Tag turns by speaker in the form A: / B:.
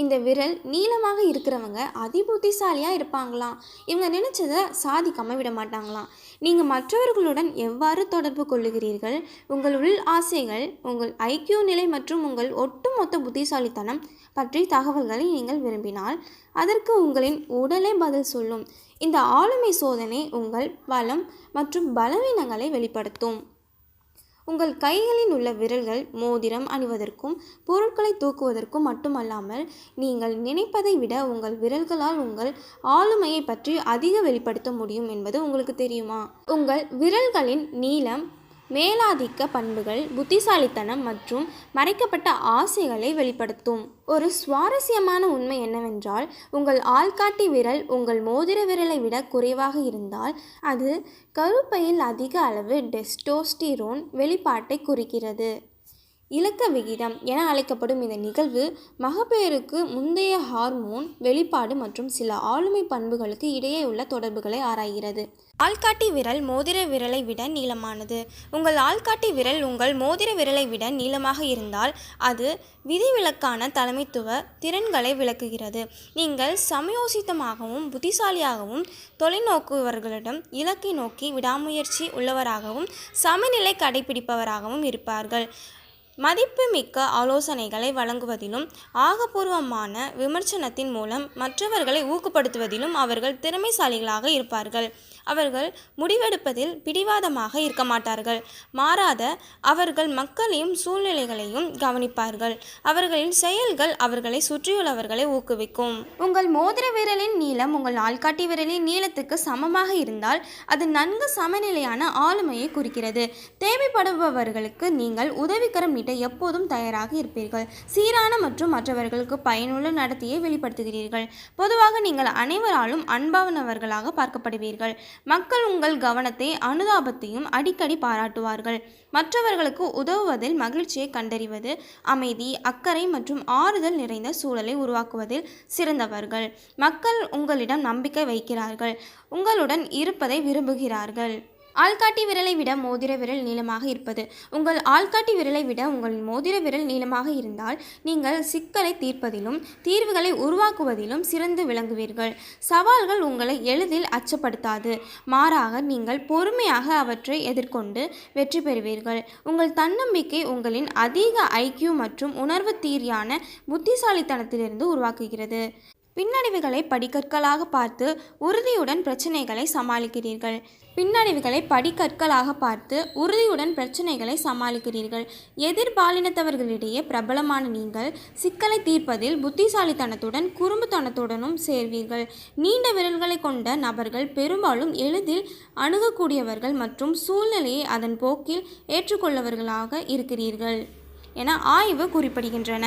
A: இந்த விரல் நீளமாக இருக்கிறவங்க அதிபுத்திசாலியாக இருப்பாங்களாம். இவங்க நினச்சதை சாதிக்காமல் விட மாட்டாங்களாம். நீங்கள் மற்றவர்களுடன் எவ்வாறு தொடர்பு கொள்ளுகிறீர்கள், உங்கள் உள் ஆசைகள், உங்கள் ஐக்கியூ நிலை மற்றும் உங்கள் ஒட்டுமொத்த புத்திசாலித்தனம் பற்றி தகவல்களை நீங்கள் விரும்பினால் அதற்கு உங்களின் உடலே பதில் சொல்லும். இந்த ஆளுமை சோதனை உங்கள் பலம் மற்றும் பலவீனங்களை வெளிப்படுத்தும். உங்கள் கைகளில் உள்ள விரல்கள் மோதிரம் அணிவதற்கும் பொருட்களை தூக்குவதற்கும் மட்டுமல்லாமல் நீங்கள் நினைப்பதை விட உங்கள் விரல்களால் உங்கள் ஆளுமையை பற்றி அதிக வெளிப்படுத்த முடியும் என்பது உங்களுக்கு தெரியுமா? உங்கள் விரல்களின் நீளம் மேலாதிக்க பண்புகள், புத்திசாலித்தனம் மற்றும் மறைக்கப்பட்ட ஆசைகளை வெளிப்படுத்தும். ஒரு சுவாரஸ்யமான உண்மை என்னவென்றால், உங்கள் ஆள்காட்டி விரல் உங்கள் மோதிர விரலை விட குறைவாக இருந்தால் அது கருப்பையில் அதிக அளவு டெஸ்டோஸ்டிரோன் வெளிப்பாட்டை குறிக்கிறது. இலக்க விகிதம் என அழைக்கப்படும் இந்த நிகழ்வு மகப்பேறுக்கு முந்தைய ஹார்மோன் வெளிப்பாடு மற்றும் சில ஆளுமை பண்புகளுக்கு இடையே உள்ள தொடர்புகளை ஆராய்கிறது. ஆள்காட்டி விரல் மோதிர விரலை விட நீளமானது. உங்கள் ஆள்காட்டி விரல் உங்கள் மோதிர விரலை விட நீளமாக இருந்தால் அது விதிவிலக்கான தலைமைத்துவ திறன்களை விளக்குகிறது. நீங்கள் சமயோசிதமாகவும் புத்திசாலியாகவும் தொலைநோக்குவர்களிடம் இலக்கை நோக்கி விடாமுயற்சி உள்ளவராகவும் சமநிலை கடைபிடிப்பவராகவும் இருப்பார்கள். மதிப்புமிக்க ஆலோசனைகளை வழங்குவதிலும் ஆகபூர்வமான விமர்சனத்தின் மூலம் மற்றவர்களை ஊக்கப்படுத்துவதிலும் அவர்கள் திறமைசாலிகளாக இருப்பார்கள். அவர்கள் முடிவெடுப்பதில் பிடிவாதமாக இருக்க மாட்டார்கள். மாறாத அவர்கள் மக்களையும் சூழ்நிலைகளையும் கவனிப்பார்கள். அவர்களின் செயல்கள் அவர்களை சுற்றியுள்ளவர்களை ஊக்குவிக்கும். உங்கள் மோதிர விரலின் நீளம் உங்கள் ஆள்காட்டி விரலின் நீளத்துக்கு சமமாக இருந்தால் அது நன்கு சமநிலையான ஆளுமையை குறிக்கிறது. தேவைப்படுபவர்களுக்கு நீங்கள் உதவிக்கரம் நீட்ட எப்போதும் தயாராக இருப்பீர்கள். சீரான மற்றும் மற்றவர்களுக்கு பயனுள்ள நடத்தையை வெளிப்படுத்துகிறீர்கள். பொதுவாக நீங்கள் அனைவராலும் அன்பானவர்களாக பார்க்கப்படுவீர்கள். மக்கள் உங்கள் கவனத்தை அனுதாபத்தையும் அடிக்கடி பாராட்டுவார்கள். மற்றவர்களுக்கு உதவுவதில் மகிழ்ச்சியை கண்டறிவது, அமைதி, அக்கறை மற்றும் ஆறுதல் நிறைந்த சூழலை உருவாக்குவதில் சிறந்தவர்கள். மக்கள் உங்களிடம் நம்பிக்கை வைக்கிறார்கள், உங்களுடன் இருப்பதை விரும்புகிறார்கள். ஆள்காட்டி விரலை விட மோதிர விரல் நீளமாக இருப்பது. உங்கள் ஆள்காட்டி விரலை விட உங்கள் மோதிர விரல் நீளமாக இருந்தால் நீங்கள் சிக்கலை தீர்ப்பதிலும் தீர்வுகளை உருவாக்குவதிலும் சிறந்து விளங்குவீர்கள். சவால்கள் உங்களை எளிதில் அச்சப்படுத்தாது. மாறாக நீங்கள் பொறுமையாக அவற்றை எதிர்கொண்டு வெற்றி பெறுவீர்கள். உங்கள் தன்னம்பிக்கை உங்களின் அதிக ஐக்கியூ மற்றும் உணர்வு ரீதியான புத்திசாலித்தனத்திலிருந்து உருவாக்குகிறது. பின்னடைவுகளை படிக்கற்களாக பார்த்து உறுதியுடன் பிரச்சனைகளை சமாளிக்கிறீர்கள். எதிர்பாலினத்தவர்களிடையே பிரபலமான நீங்கள் சிக்கலை தீர்ப்பதில் புத்திசாலித்தனத்துடன் குறும்புத்தனத்துடனும் சேர்வீர்கள். நீண்ட விரல்களை கொண்ட நபர்கள் பெரும்பாலும் எளிதில் அணுகக்கூடியவர்கள் மற்றும் சூழ்நிலையை அதன் போக்கில் ஏற்றுக்கொள்ளவர்களாக இருக்கிறீர்கள் என ஆய்வு குறிப்பிடுகின்றன.